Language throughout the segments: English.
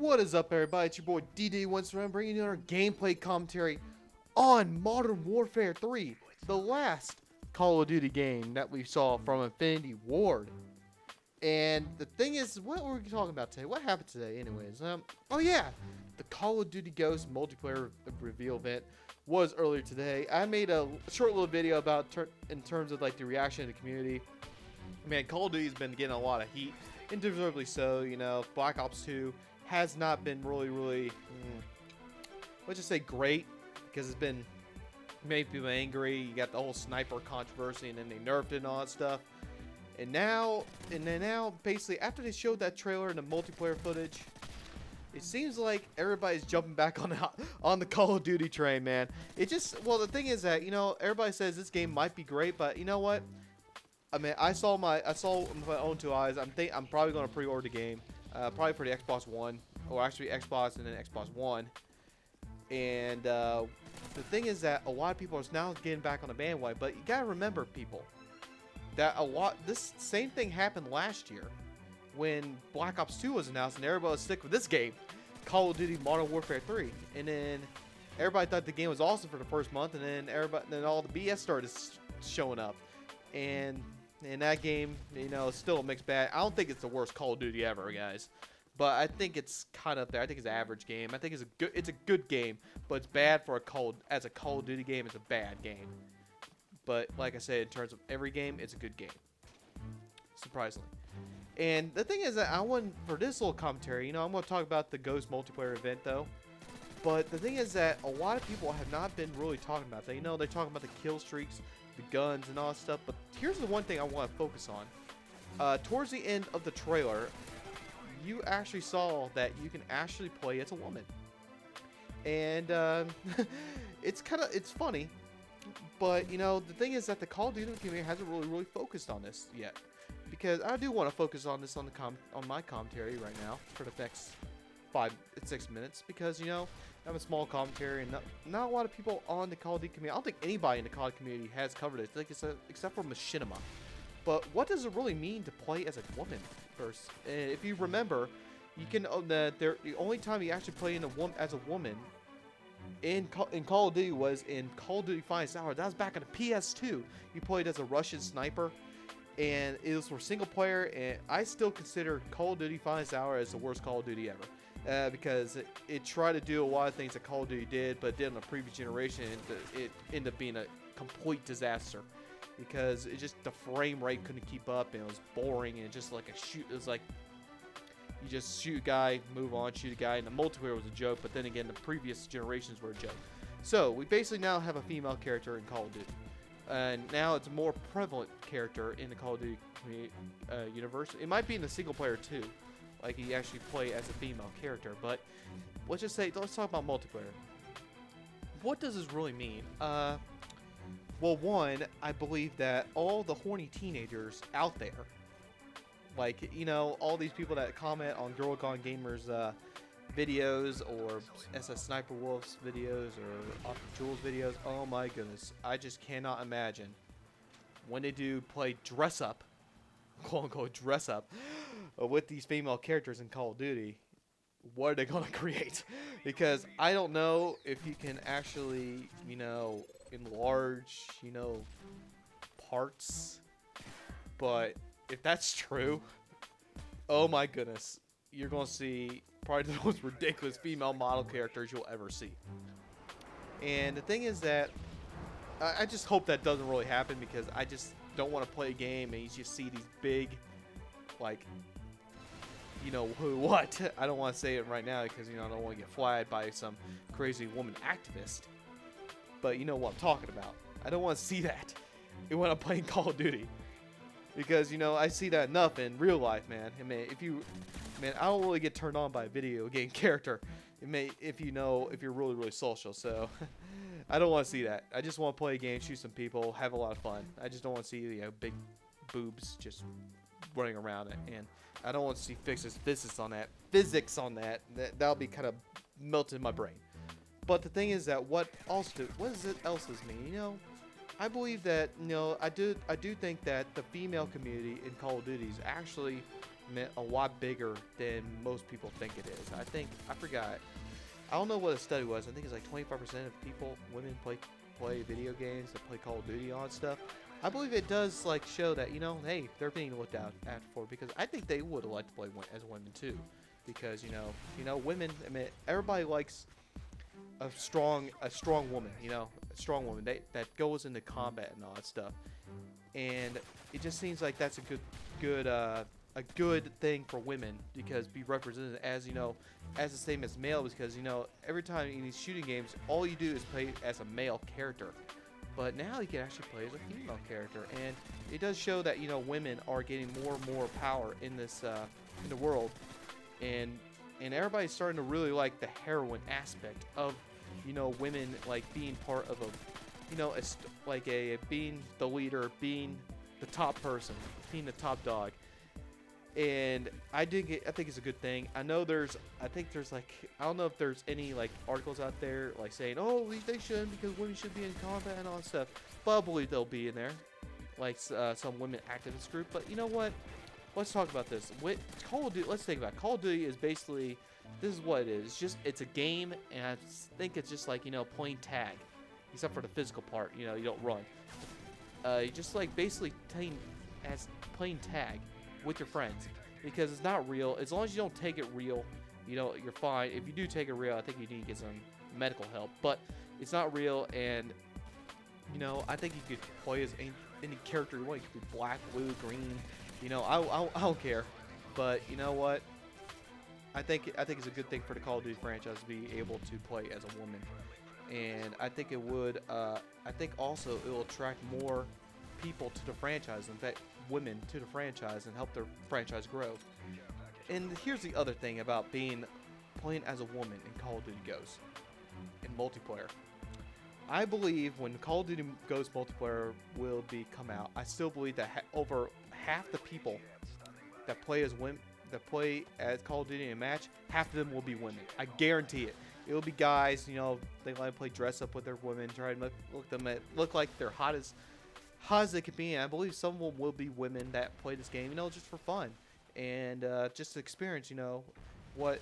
What is up, everybody? It's your boy DD once around, bringing you another gameplay commentary on Modern Warfare 3, the last Call of Duty game that we saw from Infinity Ward. And the thing is, what were we talking about today? What happened today, anyways? Oh yeah, the Call of Duty Ghosts multiplayer reveal event was earlier today. I made a short little video about in terms of like the reaction of the community. Man, Call of Duty's been getting a lot of heat, and deservedly so. You know, Black Ops 2 has not been really, let's just say great, because it's been made people angry. You got the whole sniper controversy, and then they nerfed it and all that stuff. And now, basically, after they showed that trailer and the multiplayer footage, it seems like everybody's jumping back on the Call of Duty train, man. It just, well, the thing is that, you know, everybody says this game might be great, but you know what? I mean, I saw with my own two eyes. I'm probably going to pre-order the game, probably for the Xbox One, or actually Xbox and then Xbox One. And the thing is that a lot of people are now getting back on the bandwagon, but you gotta remember, people, that this same thing happened last year when Black Ops 2 was announced, and everybody was sick with this game, Call of Duty Modern Warfare 3, and then everybody thought the game was awesome for the first month, and then all the BS started showing up, and that game, you know, is still a mixed bag. I don't think it's the worst Call of Duty ever, guys, but I think it's kind of up there. I think it's an average game. I think it's a good game, but it's bad for a Call of Duty game. It's a bad game. But like I said, in terms of every game, it's a good game, surprisingly. And the thing is that for this little commentary, you know, I'm going to talk about the Ghost multiplayer event, though. But the thing is that a lot of people have not been really talking about that. You know, they're talking about the kill streaks, the guns, and all that stuff. But here's the one thing I want to focus on. Towards the end of the trailer, you actually saw that you can actually play as a woman. And it's funny. But, you know, the thing is that the Call of Duty community hasn't really focused on this yet. Because I do want to focus on this on my commentary right now for the next 5-6 minutes. Because, you know, I have a small commentary, and not a lot of people on the Call of Duty community. I don't think anybody in the Call of Duty community has covered it, except for Machinima. But what does it really mean to play as a woman first? And if you remember, you can the only time you actually play as a woman in Call of Duty was in Call of Duty Finest Hour. That was back on the PS2. You played as a Russian sniper, and it was for single player. And I still consider Call of Duty Finest Hour as the worst Call of Duty ever, because it tried to do a lot of things that Call of Duty did, but it did on the previous generation. It ended up being a complete disaster. Because the frame rate couldn't keep up, and it was boring, and just like it was like you just shoot a guy, move on, shoot a guy, and the multiplayer was a joke. But then again, the previous generations were a joke. So we basically now have a female character in Call of Duty, and now it's a more prevalent character in the Call of Duty universe. It might be in the single player too, like you actually play as a female character. But let's talk about multiplayer. What does this really mean? Well, one, I believe that all the horny teenagers out there, like, you know, all these people that comment on Girl Gone Gamers videos, or SS Sniper Wolf's videos, or Off the Jules videos, oh my goodness, I just cannot imagine when they do play dress up, quote unquote dress up, with these female characters in Call of Duty, what are they going to create? Because I don't know if you can actually, you know, enlarge, you know, parts, but if that's true, oh my goodness, you're gonna see probably the most ridiculous female model characters you'll ever see. And the thing is that I just hope that doesn't really happen, because I just don't want to play a game and you just see these big, like, you know what, I don't want to say it right now because, you know, I don't want to get flagged by some crazy woman activist. But you know what I'm talking about. I don't want to see that when I'm playing Call of Duty, because, you know, I see that enough in real life, man. I mean, I don't really get turned on by a video game character. If you're really social. So I don't want to see that. I just want to play a game, shoot some people, have a lot of fun. I just don't want to see, you know, big boobs just running around it, and I don't want to see physics on that. That'll be kind of melted in my brain. But the thing is that what does it else mean? You know, I believe that, you know, I do think that the female community in Call of Duty is actually a lot bigger than most people think it is. I forgot. I don't know what the study was. I think it's like 25% of people, women play video games, that play Call of Duty on stuff. I believe it does like show that hey, they're being looked out after for, because I think they would like to play as women too, because women. I mean, everybody likes a strong woman, a strong woman that goes into combat and all that stuff. And it just seems like that's a good thing for women, because be represented as the same as male, because every time in these shooting games all you do is play as a male character, but now you can actually play as a female character, and it does show that women are getting more and more power in this in the world, and everybody's starting to really like the heroine aspect of women, like being part of a being the leader, being the top person, being the top dog. And I think it's a good thing. I think there's like, I don't know if there's any like articles out there like saying, oh, they shouldn't because women should be in combat and all that stuff. But I believe they'll be in there, like some women activist group. But you know what? Let's talk about this. Call of Duty. Let's think about it. Call of Duty is basically, this is what it is. It's a game, and I think it's just like playing tag, except for the physical part. You don't run. You just like basically playing tag with your friends, because it's not real. As long as you don't take it real, you're fine. If you do take it real, I think you need to get some medical help. But it's not real, and I think you could play as any character you want. You could be black, blue, green. I don't care. But you know what? I think it's a good thing for the Call of Duty franchise to be able to play as a woman, and I think it would. I think also it will attract more people to the franchise, in fact, women to the franchise, and help their franchise grow. And here's the other thing about playing as a woman in Call of Duty Ghosts in multiplayer. I believe when Call of Duty Ghosts multiplayer will come out, I still believe that over half the people that play as women, that play as Call of Duty in a match, half of them will be women. I guarantee it. It will be guys, they like to play dress up with their women, try to look like they're hot as they can be. And I believe some of them will be women that play this game, just for fun, and just to experience, what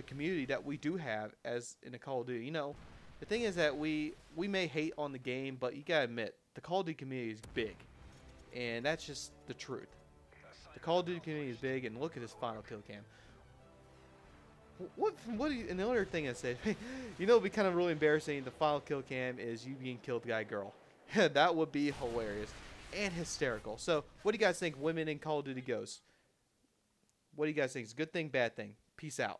community that we do have as in a Call of Duty. The thing is that we may hate on the game, but you gotta admit the Call of Duty community is big, and that's just the truth. The Call of Duty community is big, and look at this final kill cam. What do you, and the other thing I said, it'd be kind of really embarrassing. The final kill cam is you being killed by a girl. That would be hilarious and hysterical. So, what do you guys think, women in Call of Duty Ghosts? What do you guys think? It's a good thing, bad thing? Peace out.